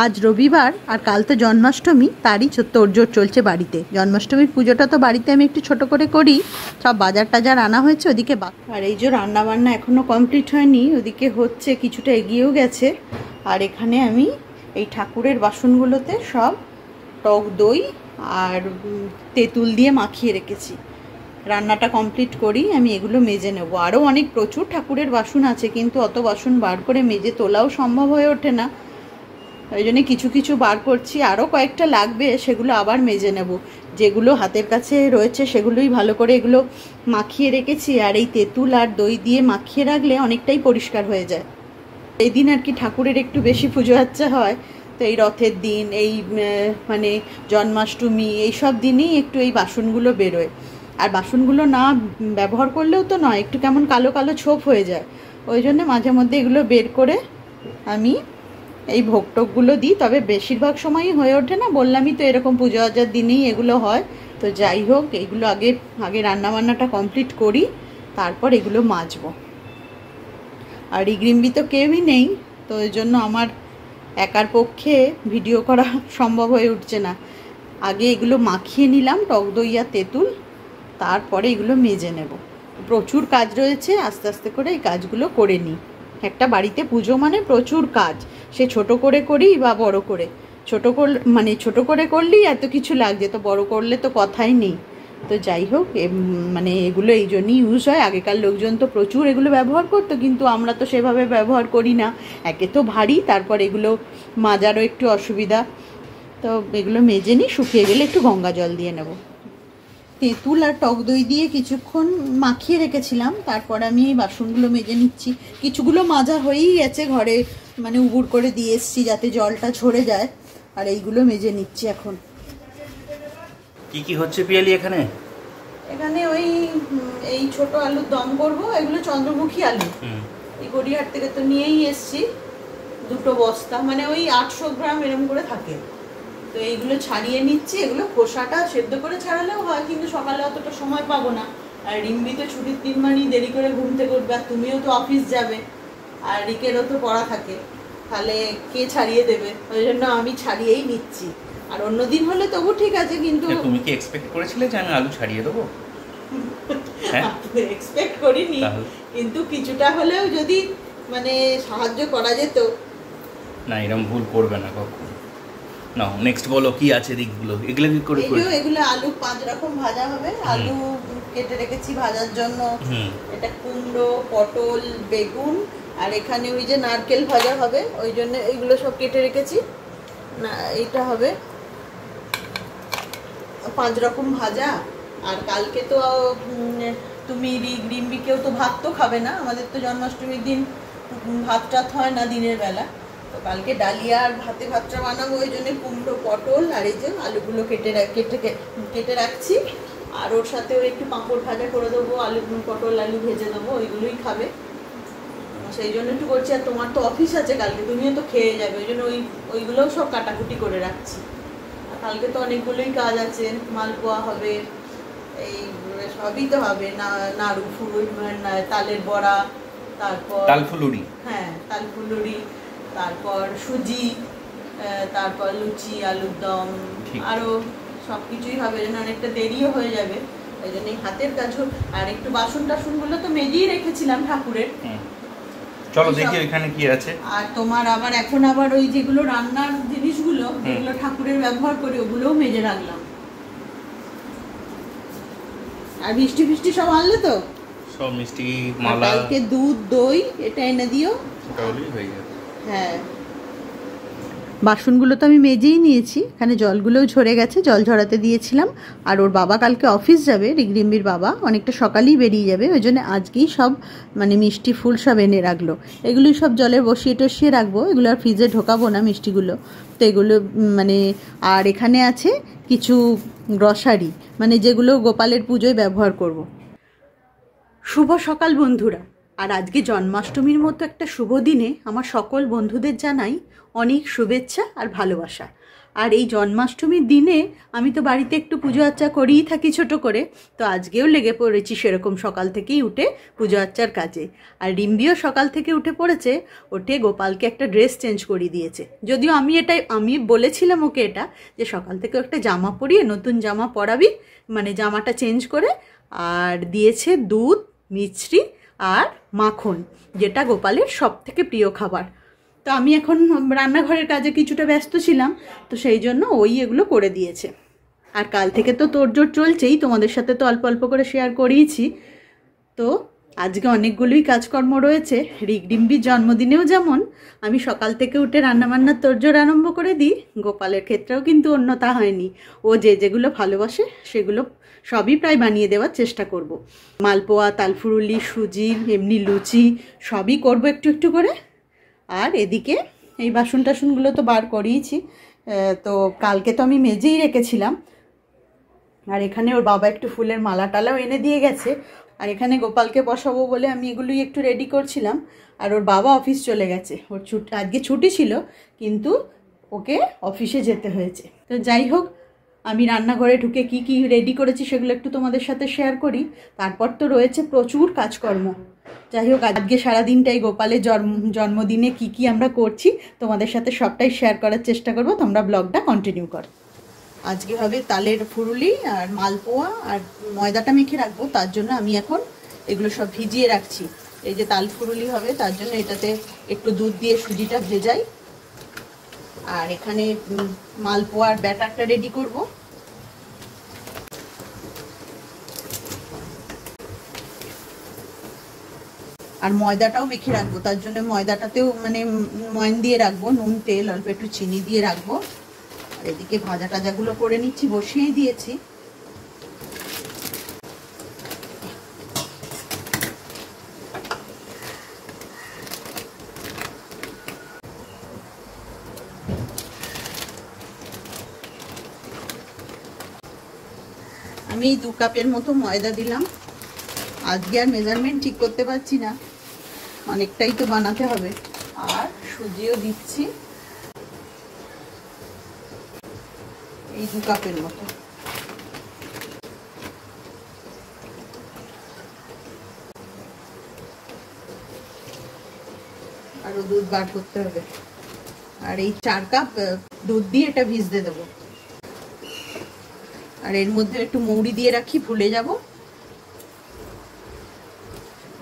আজ রবিবার আর কাল তো জন্মাষ্টমী, তারই তোড়জোড় চলছে বাড়িতে। জন্মাষ্টমীর পুজোটা তো বাড়িতে আমি একটু ছোট করে করি, সব বাজার টাজার আনা হয়েছে ওদিকে। আর এই যে রান্না বান্না এখনও কমপ্লিট হয়নি, ওদিকে হচ্ছে, কিছুটা এগিয়েও গেছে। আর এখানে আমি এই ঠাকুরের বাসনগুলোতে সব টক দই আর তেঁতুল দিয়ে মাখিয়ে রেখেছি। রান্নাটা কমপ্লিট করি আমি এগুলো মেজে নেব। আরও অনেক প্রচুর ঠাকুরের বাসন আছে, কিন্তু অত বাসন বার করে মেজে তোলাও সম্ভব হয়ে ওঠে না। ওই জন্যে কিছু কিছু বার করছি, আরও কয়েকটা লাগবে, সেগুলো আবার মেজে নেব। যেগুলো হাতের কাছে রয়েছে সেগুলোই ভালো করে এগুলো মাখিয়ে রেখেছি। আর এই তেঁতুল আর দই দিয়ে মাখিয়ে রাখলে অনেকটাই পরিষ্কার হয়ে যায়। এই দিন আর কি ঠাকুরের একটু বেশি পুজো আচ্চা হয়। তো এই রথের দিন, এই মানে জন্মাষ্টমী, এই সব দিনেই একটু এই বাসনগুলো বেরোয়। আর বাসনগুলো না ব্যবহার করলেও তো নয়, একটু কেমন কালো কালো ছোপ হয়ে যায়। ওই জন্য মাঝে মধ্যে এগুলো বের করে আমি এই ভোগ টোকগুলো দিই। তবে বেশিরভাগ সময়ই হয়ে ওঠে না, বললামই তো এরকম পুজো আচার দিনেই এগুলো হয়। তো যাই হোক, এগুলো আগে রান্নাবান্নাটা কমপ্লিট করি, তারপর এগুলো মাজবো। আর রিগরিম্বি তো কেউই নেই, তো ওই জন্য আমার একার পক্ষে ভিডিও করা সম্ভব হয়ে উঠছে না। আগে এগুলো মাখিয়ে নিলাম টক দই আর তেঁতুল, তারপরে এগুলো মেজে নেব। প্রচুর কাজ রয়েছে, আস্তে আস্তে করে এই কাজগুলো করে নিই। একটা বাড়িতে পুজো মানে প্রচুর কাজ, সে ছোট করে করি বা বড় করে। ছোট করে করলেই এত কিছু লাগছে, তো বড় করলে তো কথাই নেই। তো যাই হোক, মানে এগুলো এই জন্যই ইউজ হয়। আগেকার লোকজন তো প্রচুর এগুলো ব্যবহার করতো, কিন্তু আমরা তো সেভাবে ব্যবহার করি না। একে তো ভারী, তারপর এগুলো মাজারও একটু অসুবিধা। তো এগুলো মেজে নিই, শুকিয়ে গেলে একটু গঙ্গা জল দিয়ে নেব। তেঁতুল আর টক দই দিয়ে কিছুক্ষণ মাখিয়ে রেখেছিলাম, তারপর আমি এই বাসনগুলো মেজে নিচ্ছি। কিছুগুলো মাজা হয়েই গেছে, ঘরে মানে উবুড় করে দিয়ে এসছি যাতে জলটা ঝরে যায়। আর এইগুলো মেজে নিচ্ছি এখন। কি কি হচ্ছে পিয়ালি এখানে? এখানে ওই এই ছোট আলুর দম করব। এগুলো চন্দ্রমুখী আলু, এই গড়িয়াহাট থেকে তো নিয়েই এসছি, 2 বস্তা, মানে ওই 800 গ্রাম এরকম করে থাকে। তো এইগুলো ছাড়িয়ে নিচ্ছি। এগুলো খোসাটা সেদ্ধ করে ছাড়ালেও হয়, কিন্তু সকালে অতটা সময় পাবো না। আর রিম্বি তো ছুটির দিন মানেই দেরি করে ঘুম থেকে উঠবে, আর তুমিও তো অফিস যাবে, আর রিকেরও তো পড়া থাকে, তাহলে কে ছাড়িয়ে দেবে? ওই জন্য আমি ছাড়িয়েই নিচ্ছি। আর অন্যদিন হলে তবু ঠিক আছে, কিন্তু তুমি কি এক্সপেক্ট করেছিলে যে আমি আলু ছাড়িয়ে দেবো? এক্সপেক্ট করিনি, কিন্তু কিছুটা হলেও যদি মানে সাহায্য করা যেত। না, এরকম ভুল করবে না কখনো। না, নেক্সট বলো কি আছে দিকগুলো। এগুলো কি করে? এগুলো আলু 5 রকম ভাজা হবে। আলু কেটে রেখেছি ভাজার জন্য। এটা কুমড়ো, পটল, বেগুন, আর এখানে ওই যে নারকেল ভাজা হবে, ওই জন্য এগুলো সব কেটে রেখেছি। না, এইটা হবে 5 রকম ভাজা। আর কালকে তো তুমি রিম্বিকেও তো ভাত তো খাবে না, আমাদের তো জন্মাষ্টমীর দিন ভাত টাত হয় না দিনের বেলা। তো কালকে ডালিয়া আর ভাতটা বানাবো, ওই জন্য কুমড়ো, পটল আর এই যে আলুগুলো কেটে রাখছি। আর ওর সাথে ওই একটু পাঁপড় ভাজা করে দেবো, পটল আলু ভেজে দেবো, ওইগুলোই খাবে, সেই জন্য একটু করছি। আর তোমার তো অফিস আছে কালকে, তুমিও তো খেয়ে যাবে, ওই জন্য ওইগুলোও সব কাটাকুটি করে রাখছি। আর কালকে তো অনেকগুলোই কাজ আছে, মালপোয়া হবে, এই সবই তো হবে, নাড়ু ফুল, তালের বড়া, তারপর তালফুলুরি, হ্যাঁ তালফুলুরি, তারপর সুজি, তারপর লুচি, আলুর দম, আরও সব কিছুই হবে, যেন অনেকটা দেরিও হয়ে যাবে। এই জন্য হাতের কাজও। আর একটু বাসন টাসনগুলো তো মেজেই রেখেছিলাম ঠাকুরের। চলো দেখি এখানে কি আছে। আর তোমার এখন আবার ওই যেগুলো রান্নার জিনিসগুলো, যেগুলো ঠাকুরের ব্যবহার করি, ওগুলোও মেজে রাখলাম। আর মিষ্টি সব আনলে তো? সব মিষ্টি, মালা, কালকে দুধ, দই, এটা এনে দিও, তাহলেই হয়ে যাবে। হ্যাঁ, বাসনগুলো তো আমি মেজেই নিয়েছি, এখানে জলগুলোও ঝরে গেছে, জল ঝরাতে দিয়েছিলাম। আর ওর বাবা কালকে অফিস যাবে, রিগরিম্বির বাবা অনেকটা সকালেই বেরিয়ে যাবে, ওই জন্য আজকেই সব মানে মিষ্টি ফুল সব এনে রাখলো। এগুলোই সব জলে বসিয়ে রাখবো, এগুলো আর ফ্রিজে ঢোকাবো না মিষ্টিগুলো। তো এগুলো মানে, আর এখানে আছে কিছু গ্রসারি, মানে যেগুলো গোপালের পুজোয় ব্যবহার করব। শুভ সকাল বন্ধুরা। আর আজকে জন্মাষ্টমীর মতো একটা শুভ দিনে আমার সকল বন্ধুদের জানাই অনেক শুভেচ্ছা আর ভালোবাসা। আর এই জন্মাষ্টমীর দিনে আমি তো বাড়িতে একটু পুজো আর্চা করেই থাকি ছোট করে, তো আজকেও লেগে পড়েছি সেরকম সকাল থেকেই উঠে পুজো আর্চার কাজে। আর রিম্বিও সকাল থেকে উঠে পড়েছে, উঠে গোপালকে একটা ড্রেস চেঞ্জ করিয়ে দিয়েছে। যদিও আমি বলেছিলাম ওকে এটা, যে সকাল থেকে একটা জামা পরিয়ে নতুন জামা পরাবি, মানে জামাটা চেঞ্জ করে। আর দিয়েছে দুধ, মিছরি আর মাখন, যেটা গোপালের সব থেকে প্রিয় খাবার। তো আমি এখন রান্নাঘরের কাজে কিছুটা ব্যস্ত ছিলাম, তো সেই জন্য ওই এগুলো করে দিয়েছে। আর কাল থেকে তো তোড়জোড় চলছেই, তোমাদের সাথে তো অল্প অল্প করে শেয়ার করিয়েছি। তো আজকে অনেকগুলোই কাজকর্ম রয়েছে। রিগডিম্বির জন্মদিনেও যেমন আমি সকাল থেকে উঠে রান্নাবান্নার তোড়জোড় আরম্ভ করে দিই, গোপালের ক্ষেত্রেও কিন্তু অন্যথা হয়নি। ও যেগুলো ভালোবাসে সেগুলো সবই প্রায় বানিয়ে দেওয়ার চেষ্টা করব। মালপোয়া, তালফুরুলি, সুজি, এমনি লুচি সবই করব একটু একটু করে। আর এদিকে এই বাসন টাসনগুলো তো বার করিয়েছি, তো কালকে তো আমি মেজেই রেখেছিলাম। আর এখানে ওর বাবা একটু ফুলের মালা টালাও এনে দিয়ে গেছে। আর এখানে গোপালকে বসাবো বলে আমি এগুলোই একটু রেডি করছিলাম। আর ওর বাবা অফিস চলে গেছে, ওর আজকে ছুটি ছিল, কিন্তু ওকে অফিসে যেতে হয়েছে। তো যাই হোক, আমি রান্নাঘরে ঢুকে কি কি রেডি করেছি সেগুলো একটু তোমাদের সাথে শেয়ার করি। তারপর তো রয়েছে প্রচুর কাজকর্ম। যাই হোক, আজকে সারাদিনটাই গোপালের জন্মদিনে কি কি আমরা করছি তোমাদের সাথে সবটাই শেয়ার করার চেষ্টা করব। তোমরা ব্লগটা কন্টিনিউ করো। আজকে হবে তালের ফুরুলি আর মালপোয়া, আর ময়দাটা মেখে রাখবো, তার জন্য আমি এখন এগুলো সব ভিজিয়ে রাখছি। এই যে তাল ফুরুলি হবে, তার জন্য এটাতে একটু দুধ দিয়ে সুজিটা ভেজাই। আর এখানে মালপোয়ার ব্যাটারটা রেডি করব। আর ময়দাটাও মেখে রাখবো, তার জন্য ময়দাটাতেও মানে ময়ন দিয়ে রাখবো, নুন, তেল, অল্প একটু চিনি দিয়ে রাখবো। আর এদিকে ভাজা টাজাগুলো করে নিচ্ছি, বসিয়েই দিয়েছি। আমি 2 কাপের মতো ময়দা দিলাম। আজকে আর মেজারমেন্ট ঠিক করতে পারছি না, অনেকটাই তো বানাতে হবে। আর সুজিও দিচ্ছি এই 2 কাপের মতো। আরো দুধ বার করতে হবে। আর এই 4 কাপ দুধ দিয়ে এটা ভিজতে দেবো। আর এর মধ্যে একটু মৌরি দিয়ে রাখি, ভুলে যাব।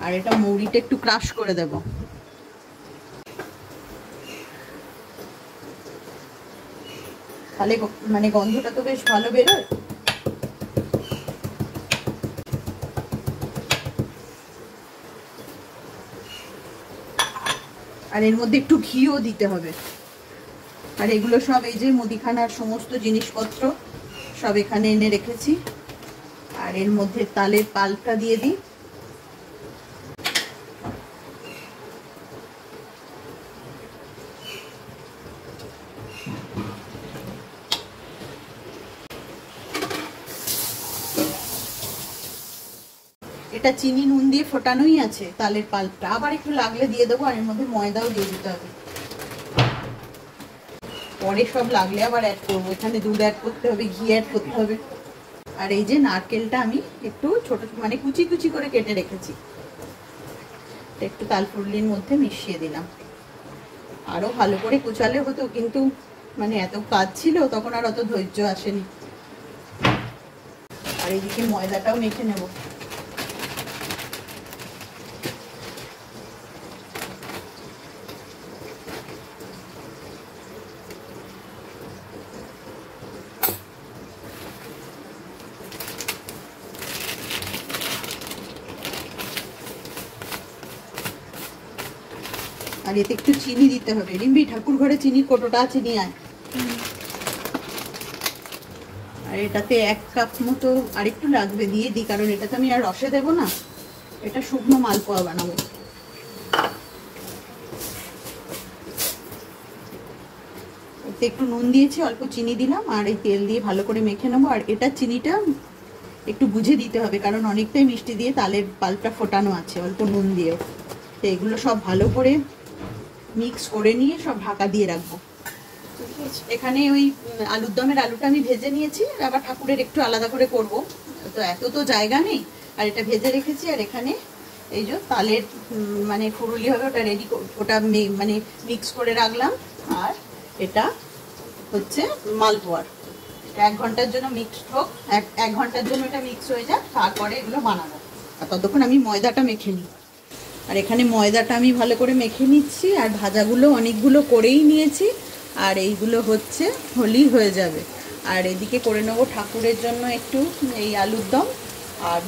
আর এটা মৌরিটা একটু ক্রাশ করে দেব। তাহলে মানে গন্ধটা তো বেশ ভালো বেরোয়। আর এর মধ্যে একটু ঘিও দিতে হবে। আর এগুলো সব এই যে মুদিখানার সমস্ত জিনিসপত্র সব এখানে এনে রেখেছি। আর এর মধ্যে তালের পাল্পটা দিয়ে দিই। এটা চিনি নুন দিয়ে ফোটানোই আছে তালের পাল্পটা, আবার একটু লাগলে দিয়ে দেবো। আর এর মধ্যে ময়দাও দিয়ে দিতে হবে, পরে সব লাগলে আবার অ্যাড করবো। এখানে দুধ অ্যাড করতে হবে, ঘি অ্যাড করতে হবে। আর এই যে নারকেলটা আমি একটু ছোট মানে কুচি কুচি করে কেটে রেখেছি, একটু তালফুরলির মধ্যে মিশিয়ে দিলাম। আরো ভালো করে কুচালে হতো, কিন্তু মানে এত কাজ ছিল তখন আর অত ধৈর্য আসেনি। আর এদিকে ময়দাটাও মেখে নেব। আর এতে একটু চিনি দিতে হবে। রিম্বি, ঠাকুর ঘরে চিনির কোটোটা আছে, নিয়ে আয়। আর এটাতে 1 কাপ মতো আর একটু লাগবে, দিয়ে দিই, কারণ এটাতে আমি আর রসে দেবো না, এটা শুকনো মালপোয়া বানাবো। এতে একটু নুন দিয়েছি, অল্প চিনি দিলাম, আর এই তেল দিয়ে ভালো করে মেখে নেবো। আর এটা চিনিটা একটু বুঝে দিতে হবে, কারণ অনেকটাই মিষ্টি দিয়ে তালের পাল্পটা ফোটানো আছে অল্প নুন দিয়েও। তো এগুলো সব ভালো করে মিক্স করে নিয়ে সব ঢাকা দিয়ে রাখবো। এখানে ওই আলুর দমের আলুটা আমি ভেজে নিয়েছি, আবার ঠাকুরের একটু আলাদা করে করব, তো এত তো জায়গা নেই, আর এটা ভেজে রেখেছি। আর এখানে এই যে তালের মানে ফুরুলি হবে, ওটা রেডি, ওটা মানে মিক্স করে রাখলাম। আর এটা হচ্ছে মালপোয়ার, 1 ঘন্টার জন্য মিক্সড হোক, 1 ঘন্টার জন্য এটা মিক্স হয়ে যাক, তারপরে এগুলো বানাবো। আর ততক্ষণ আমি ময়দাটা মেখে নিই। আর এখানে ময়দাটা আমি ভালো করে মেখে নিচ্ছি, আর ভাজাগুলো অনেকগুলো করেই নিয়েছি, আর এইগুলো হচ্ছে হলেই হয়ে যাবে। আর এদিকে করে নেবো ঠাকুরের জন্য একটু এই আলুর দম, আর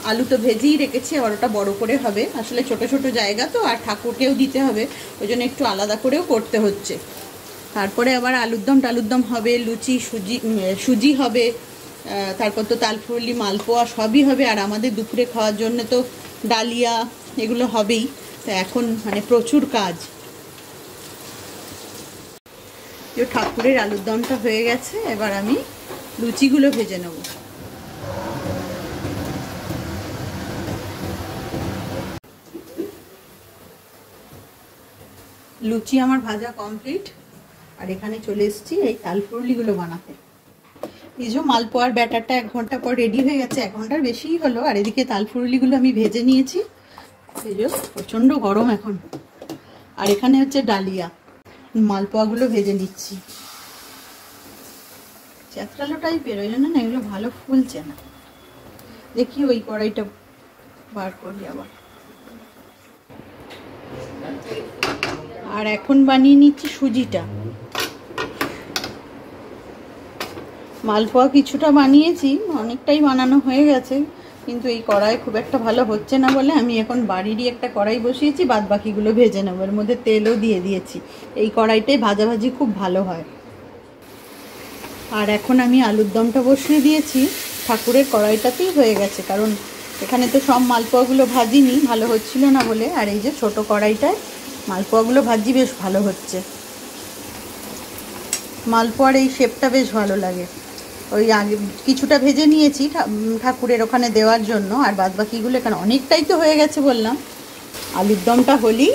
আলু তো ভেজেই রেখেছি, আর ওটা বড় করে হবে, আসলে ছোট ছোট জায়গা তো, আর ঠাকুরকেও দিতে হবে, ওই জন্য একটু আলাদা করেও করতে হচ্ছে। তারপরে আবার আলুর দম হবে, লুচি সুজি হবে, তারপর তো তালফুলি মালপোয়া সবই হবে। আর আমাদের দুপুরে খাওয়ার জন্য তো ডালিয়া এগুলো হবেই। তো এখন মানে প্রচুর কাজ। ঠাকুরের আলুর দমটা হয়ে গেছে, এবার আমি লুচিগুলো ভেজে নেব। লুচি আমার ভাজা কমপ্লিট, আর এখানে চলে এসেছি এই তালফুরলিগুলো বানাতে। এই যে মালপোয়ার ব্যাটারটা 1 ঘন্টা পর রেডি হয়ে গেছে, 1 ঘন্টার বেশিই হলো। আর এদিকে তালফুরলিগুলো আমি ভেজে নিয়েছি, এই যে প্রচণ্ড গরম এখন। আর এখানে হচ্ছে ডালিয়া, মালপোয়াগুলো ভেজে নিচ্ছি। চ্যাতরালো টাইপের, ওই জন্য না এগুলো ভালো ফুলছে না। দেখি ওই কড়াইটা বার করি আবার। আর এখন বানিয়ে নিচ্ছি সুজিটা। মালপোয়া কিছুটা বানিয়েছি, অনেকটাই বানানো হয়ে গেছে, কিন্তু এই কড়াই খুব একটা ভালো হচ্ছে না বলে আমি এখন বাড়িরই একটা কড়াই বসিয়েছি, বাদ বাকিগুলো ভেজে নেবো। এর মধ্যে তেলও দিয়ে দিয়েছি, এই কড়াইটাই ভাজাভাজি খুব ভালো হয়। আর এখন আমি আলুর দমটা বসিয়ে দিয়েছি, ঠাকুরের কড়াইটাতেই হয়ে গেছে, কারণ এখানে তো সব মালপোয়াগুলো ভাজিনি, ভালো হচ্ছিল না বলে। আর এই যে ছোট কড়াইটায় মালপোয়াগুলো ভাজি বেশ ভালো হচ্ছে। মালপোয়ার এই শেপটা বেশ ভালো লাগে। ওই আগে কিছুটা ভেজে নিয়েছি ঠাকুরের ওখানে দেওয়ার জন্য, আর বাদ বাকিগুলো এখানে অনেকটাই তো হয়ে গেছে বললাম। আলুর দমটা হলেই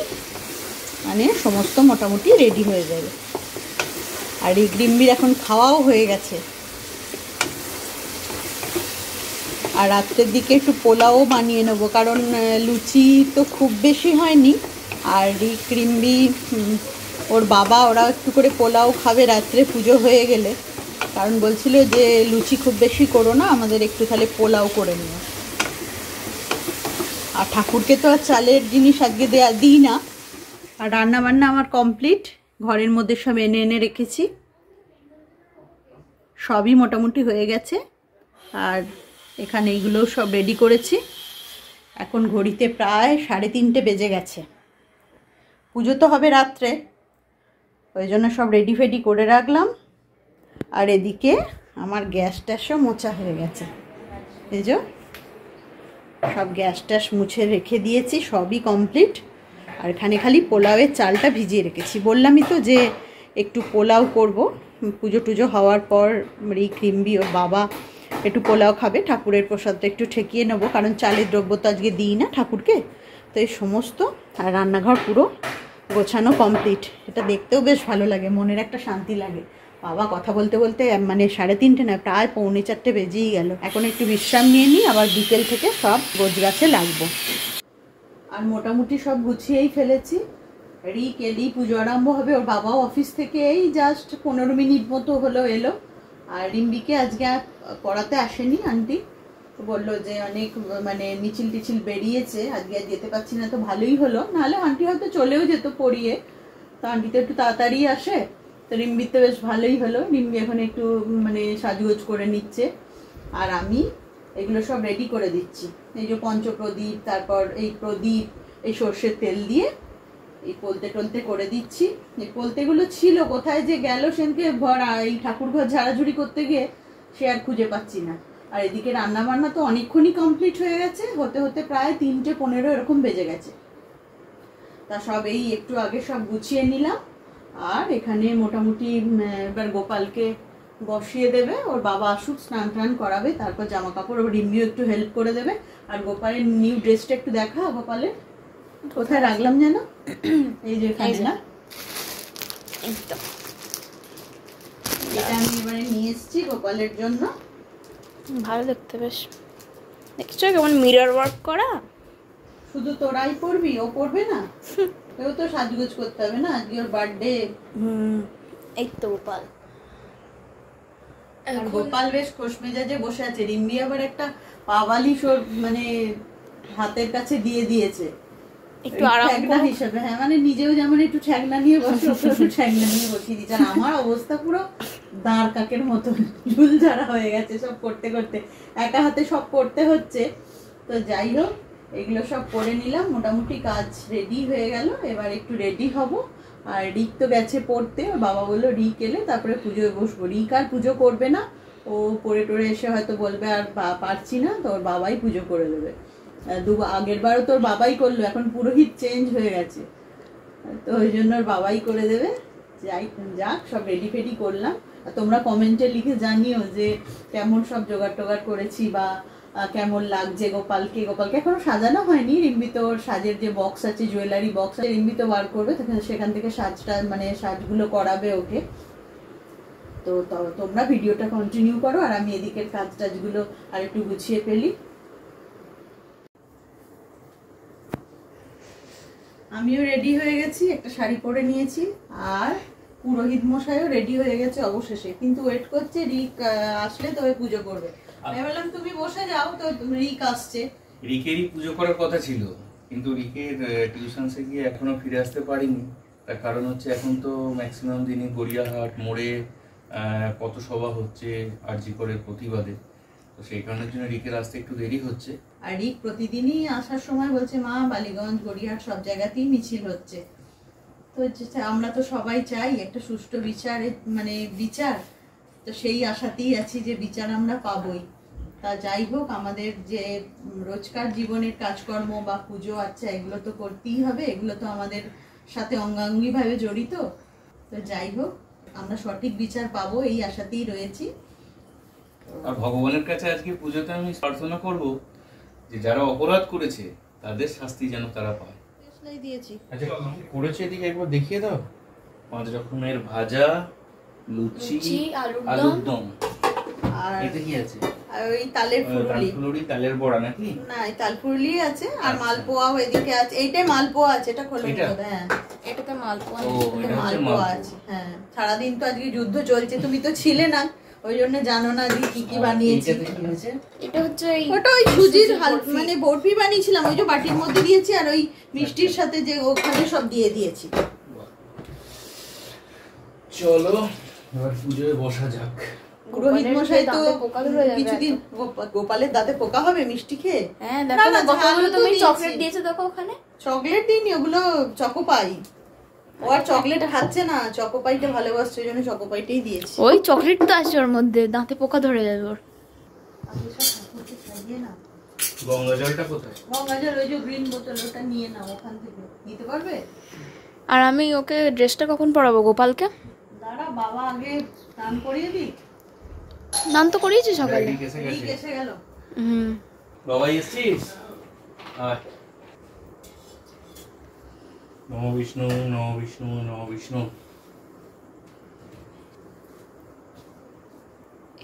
মানে সমস্ত মোটামুটি রেডি হয়ে যাবে। আর এই গ্রিম্বির এখন খাওয়াও হয়ে গেছে। আর রাত্রের দিকে একটু পোলাও বানিয়ে নেবো, কারণ লুচি তো খুব বেশি হয়নি। আর এই ক্রিম্বি ওর বাবা ওরা একটু করে পোলাও খাবে রাত্রে পুজো হয়ে গেলে, কারণ বলছিল যে লুচি খুব বেশি করো না, আমাদের একটু তাহলে পোলাও করে নিও। আর ঠাকুরকে তো আর চালের জিনিস আজকে দিই না। আর রান্না বান্না আমার কমপ্লিট, ঘরের মধ্যে সব এনে এনে রেখেছি, সবই মোটামুটি হয়ে গেছে। আর এখানে এইগুলোও সব রেডি করেছি। এখন ঘড়িতে প্রায় 3:30 বেজে গেছে। পুজো তো হবে রাত্রে, ওই জন্য সব রেডি ফেডি করে রাখলাম। আর এদিকে আমার গ্যাস ট্যাসও মোছা হয়ে গেছে, এই যে সব গ্যাস ট্যাস মুছে রেখে দিয়েছি, সবই কমপ্লিট। আর এখানে খালি পোলাওয়ের চালটা ভিজিয়ে রেখেছি। বললামই তো যে একটু পোলাও করব, পুজো টুজো হওয়ার পর। এই ক্রিম্বি ওর বাবা একটু পোলাও খাবে, ঠাকুরের প্রসাদটা একটু ঠেকিয়ে নেবো, কারণ চালের দ্রব্য তো আজকে দিই না ঠাকুরকে। তো এই সমস্ত, আর রান্নাঘর পুরো গোছানো কমপ্লিট। এটা দেখতেও বেশ ভালো লাগে, মনের একটা শান্তি লাগে। বাবা কথা বলতে বলতে মানে 3:30 না, প্রায় 3:45 বেজেই গেল। এখন একটু বিশ্রাম নিয়ে নিই, আবার বিকেল থেকে সব গোছগাছে লাগবো। আর মোটামুটি সব গুছিয়েই ফেলেছি। রিক এলি পুজো আরম্ভ হবে, ওর বাবাও অফিস থেকে এই জাস্ট 15 মিনিট মতো হলো এলো। আর রিম্বিকে আজকে পড়াতে আসেনি আন্টি, বললো যে অনেক মানে মিছিল টিছিল বেরিয়েছে, আজকে আর যেতে পারছি না। তো ভালোই হলো, নাহলে আন্টি হয়তো চলেও যেত পড়িয়ে। তো আন্টি তো একটু তাড়াতাড়ি আসে, তো রিম্বিতে বেশ ভালোই হলো। রিম্বি এখন একটু মানে সাজগোজ করে নিচ্ছে, আর আমি এগুলো সব রেডি করে দিচ্ছি। এই যে পঞ্চপ্রদীপ, তারপর এই প্রদীপ, এই সর্ষের তেল দিয়ে এই পলতে টলতে করে দিচ্ছি। এই পলতেগুলো ছিল কোথায় যে গেল সেদিনকে, এই ঠাকুর ঘর ঝাড়াঝুড়ি করতে গিয়ে সে আর খুঁজে পাচ্ছি না। আর এদিকে রান্না বান্না তো অনেকক্ষণই কমপ্লিট হয়ে গেছে, হতে হতে প্রায় 3:15 এরকম বেজে গেছে। তা সব এই একটু আগে সব গুছিয়ে নিলাম। আর এখানে মোটামুটি এবার গোপালকে বসিয়ে দেবে, ওর বাবা আসুক, স্নান টান করাবে, তারপর জামা কাপড় ওর রিম্বিও একটু হেল্প করে দেবে। আর গোপালের নিউ ড্রেসটা একটু দেখা, গোপালের কোথায় রাখলাম যেন, এই যে এখানে না, একদম এটা আমি এবারে নিয়ে এসেছি গোপালের জন্য। ভালো দেখতে বেশ। দেখছো কেমন মিরর ওয়ার্ক করা? শুধু তোরাই পরবি, ও পরবে না? কেউ তো সাজগোজ করতে হবে না, আজকে ওর বার্থডে। এই তো গোপাল। আর গোপাল বেশ খোশ মেজাজে বসে আছে। রিম্বি আবার একটা পাওয়ালি মানে হাতের কাছে দিয়ে দিয়েছে একটু আরাম ঠ্যাংনা হিসেবে। হ্যাঁ, মানে নিজেও যেমন একটু ঠ্যাংনা নিয়ে বসে, ওকে একটু ঠ্যাংনা নিয়ে বসিয়ে দিচ্ছে। আর আমার অবস্থা পুরো দাঁড় কাকের মতো ঝুল ঝাড়া হয়ে গেছে সব করতে করতে, একা হাতে সব করতে হচ্ছে। তো যাই হোক, এগুলো সব করে নিলাম, মোটামুটি কাজ রেডি হয়ে গেল। এবার একটু রেডি হব। আর রিক তো গেছে পড়তে, ওর বাবা বললো রিক এলে তারপরে পুজোয় বসবো। রিক আর পুজো করবে না, ও পড়ে টোরে এসে হয়তো বলবে আর পারছি না, তো ওর বাবাই পুজো করে দেবে। আগের বারও তোর বাবাই করলো, এখন পুরোহিত চেঞ্জ হয়ে গেছে, তো ওই জন্য ওর বাবাই করে দেবে। যাই যাক, সব রেডি ফেডি করলাম। আর তোমরা কমেন্টে লিখে জানিও যে কেমন সব জোগাড় টোগাড় করেছি বা কেমন লাগছে গোপালকে। গোপালকে এখনো সাজানো হয়নি। রিম্বি তো ওর সাজের যে বক্স আছে, জুয়েলারি বক্স আছে, রিম্বি তো বার করবে, সেখান থেকে সাজটা মানে সাজগুলো করাবে ওকে। তো তোমরা ভিডিওটা কন্টিনিউ করো, আর আমি এদিকের কাজ টাজগুলো আর একটু গুছিয়ে ফেলি। আমিও রেডি হয়ে গেছি, একটা শাড়ি পরে নিয়েছি, আর পুরোহিত মশাইও রেডি হয়ে গেছে অবশেষে, কিন্তু ওয়েট করছে রিক আসলে তবে পুজো করবে। আমি বললাম তুমি বসে যাও, তো রিক আসছে। রিকেরই পুজো করার কথা ছিল, কিন্তু রিকের টিউশনসে গিয়ে এখনো ফিরে আসতে পারিনি। তার কারণ হচ্ছে এখন তো ম্যাক্সিমাম দিনই গড়িয়াহাট মোড়ে কত সভা হচ্ছে আরজি করে প্রতিবাদে, তো সেই কারণের জন্য রিকের আসতে একটু দেরি হচ্ছে। আর রিক প্রতিদিনই আসার সময় বলছে মা বালিগঞ্জ গড়িয়াহাট সব জায়গাতেই মিছিল হচ্ছে। তো আমরা তো সবাই চাই একটা সুষ্ঠু বিচার, তো সেই আশাতেই আছি যে বিচার আমরা পাবই। তা যাই হোক, আমাদের যে রোজকার জীবনের কাজকর্ম বা পুজো আচ্ছা এগুলো তো করতেই হবে, এগুলো তো আমাদের সাথে অঙ্গাঙ্গিভাবে জড়িত। তো যাই হোক, আমরা সঠিক বিচার পাবো এই আশাতেই রয়েছি। আর ভগবানের কাছে আজকে পুজোতে আমি প্রার্থনা করব যে যারা অপরাধ করেছে তাদের শাস্তি যেন তারা পায়। দিয়েছি। আচ্ছা, কি করেছে এদিকে একবার দেখিয়ে দাও। 5 রকমের ভাজা, লুচি, আলুর দম, আর এতে কি আছে? আর ওই তালের ফুলুরি, তালের বড়া নাকি? না, এই তাল ফুলুরি আছে, আর মালপোয়াও এদিকে আছে। এইটাই মালপোয়া আছে, এটা খোলো। হ্যাঁ, এটাতে মালপোয়া, মালপোয়া আছে। হ্যাঁ, সারাদিন তো আজকে যুদ্ধ চলছে, তুমি তো ছিলে না, ওই জন্য জানো না যে কি কি বানিয়েছি। এটা হচ্ছে ওটা ওই সুজির মানে বরফি বানিয়েছিলাম, ওই যে বাটির মধ্যে দিয়েছি, আর ওই মিষ্টির সাথে যে ওখানে সব দিয়ে দিয়েছি। চলো এবার পুজোয় বসা যাক। পুরোহিত মশাই তো কিছুদিন গোপালের দাঁতে পোকা হবে মিষ্টি খেয়ে। হ্যাঁ দেখো না, কতগুলো তুমি চকলেট দিয়েছো দেখো ওখানে। চকলেট দিইনি, ওগুলো চকোপাই। ও আর চকলেট খাচ্ছে না, চকোপাইটা ভালোবাসছে, ওই জন্য চকোপাইটাই দিয়েছি। ওই চকলেট তো আছে ওর মধ্যে, দাঁতে পোকা ধরে যাবে ওর। গঙ্গা জলটা কোথায়? গঙ্গা জল ওই যে গ্রিন বোতল, ওটা নিয়ে নাও, ওখান থেকে নিতে পারবে। আর আমি ওকে ড্রেসটা কখন পরাবো গোপালকে? দাঁড়া, বাবা আগে স্নান করিয়ে দিই। নাম তো করিয়েছি সকালে। এসে গেল। বাবাই এসছিস? নমো বিষ্ণু, নমো বিষ্ণু, নমো বিষ্ণু।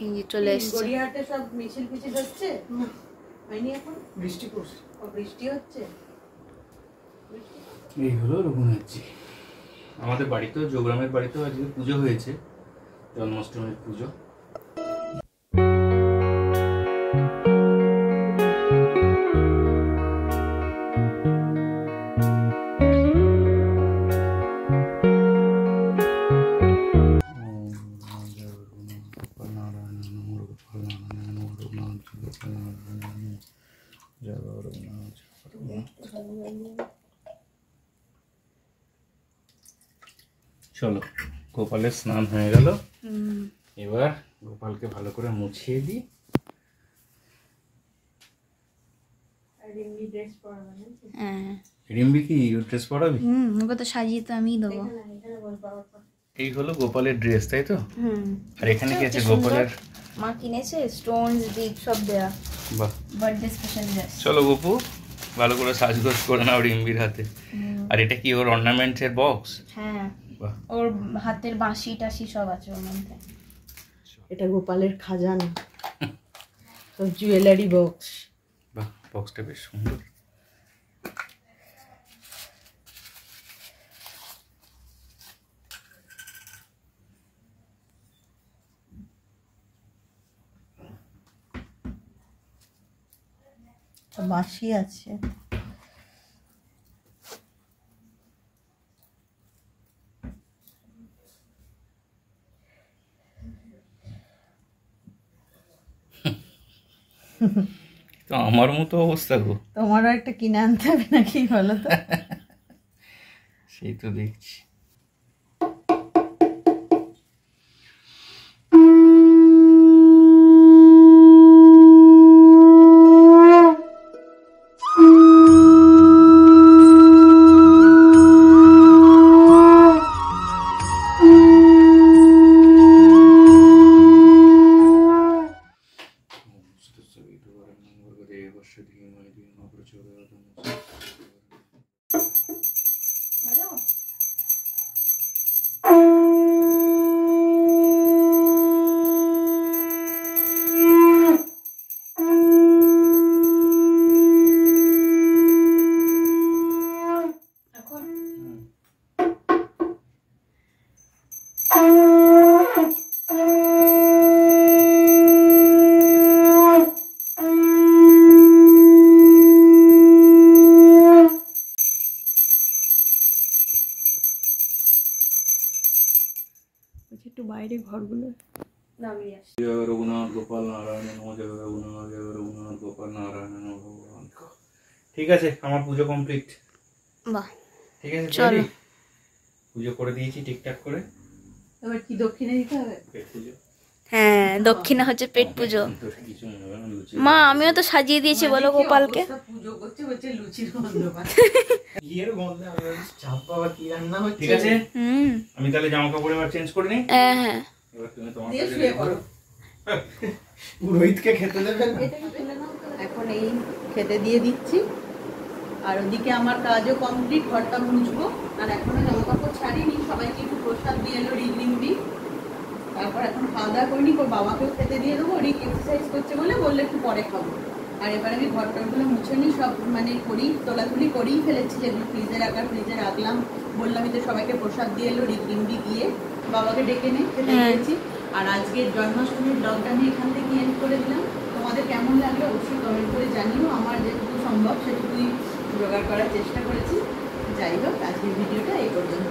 এই যে চলে এসেছে। গড়িয়াহাটে সব মিছিল ফিছিল হচ্ছে, হয়নি এখন? বৃষ্টি পড়ছে। বৃষ্টি হচ্ছে। এই হলো রঘুনাথজি। আমাদের বাড়িতেও, যোগরামের বাড়িতেও আজকে পুজো হয়েছে, জন্মাষ্টমীর পুজো। চলো, গোপালের স্নান হয়ে গেল, এবার গোপালকে ভালো করে মুছিয়ে দিই। রিম্বি কি ড্রেস পরাবি? ওকে তো সাজিয়ে তো আমিই দেবো। এই হলো গোপালের ড্রেস, তাই তো? আর এখানে কি আছে গোপালের? মা কিনেছে স্টোনস বিগ সব দেয়া। বাহ, বার্থডে স্পেশাল ড্রেস। চলো গোপু, ভালো করে সাজগোজ করে নাও রিম্বির হাতে। আর এটা কি ওর অর্নামেন্টসের বক্স? হ্যাঁ। বাহ। ওর হাতের বাঁশি টাশি সব আছে ওর মধ্যে। এটা গোপালের খাজানা, সব জুয়েলারি বক্স। বাহ, বক্সটা বেশ সুন্দর। বাঁশি আছে। তো আমার মতো অবস্থা গো। তোমারও একটা কিনে আনতে হবে নাকি বলো তো? সেই তো দেখছি। একটু বাইরে ঘরগুলো নামিয়ে আসি। জয় রঘুনাথ গোপাল নারায়ণ নমঃ, জয় রঘুনাথ, জয় রঘুনাথ গোপাল নারায়ণ নমঃ ভগবান। ঠিক আছে, আমার পুজো কমপ্লিট। বাহ, ঠিক আছে, চলো। ready? পুজো করে দিয়েছি ঠিকঠাক করে। এবার কি দক্ষিণে দিতে হবে? পেট পুজো। হ্যাঁ, দক্ষিণা হচ্ছে পেট পুজো। তোর কিছু মনে হবে না, লুচি। মা, আমিও তো সাজিয়ে দিয়েছি বলো গোপালকে। পুজো করছে, হচ্ছে লুচির গন্ধ পায়। ঘিয়ের গন্ধে আমি ভাবছি, চাপ বাবা কি রান্না হচ্ছে। ঠিক আছে, হুম, আমি তাহলে জামা কাপড় এবার চেঞ্জ করে নিই। হ্যাঁ হ্যাঁ। এবার তুমি তোমার দিয়ে কাজে শুয়ে লেগে পড়ো। পড়ো। পুরোহিতকে খেতে দেবে না। এখন এই খেতে দিয়ে দিচ্ছি, আর ওদিকে আমার কাজও কমপ্লিট, ঘরটা মুছবো। আর এখনো জামা কাপড় ছাড়িনি, সবাইকে একটু প্রসাদ দিয়ে এলো রিগরিম্বি। তারপর এখন খাওয়া দাওয়া করিনি, ওর বাবাকেও খেতে দিয়ে দেবো। রিক এক্সারসাইজ করছে বললে একটু পরে খাবো। আর এবার আমি ঘরটাগুলো মুছে নিই, সব মানে তোলাতুলি করেই ফেলেছি, যেগুলো ফ্রিজে রাখলাম। বললামই তো সবাইকে প্রসাদ দিয়ে এলো রিগরিম্বি গিয়ে, বাবাকে ডেকে নিয়ে খেতে দিয়েছি। আর আজকের জন্মাষ্টমীর ব্লগটা আমি এখান থেকে এন্ড করে দিলাম। তোমাদের কেমন লাগলো অবশ্যই কমেন্ট করে জানিও। আমার যেটুকু সম্ভব সেটুকুই জোগাড় করার চেষ্টা করেছি। যাই হোক, আজকের ভিডিওটা এই পর্যন্ত।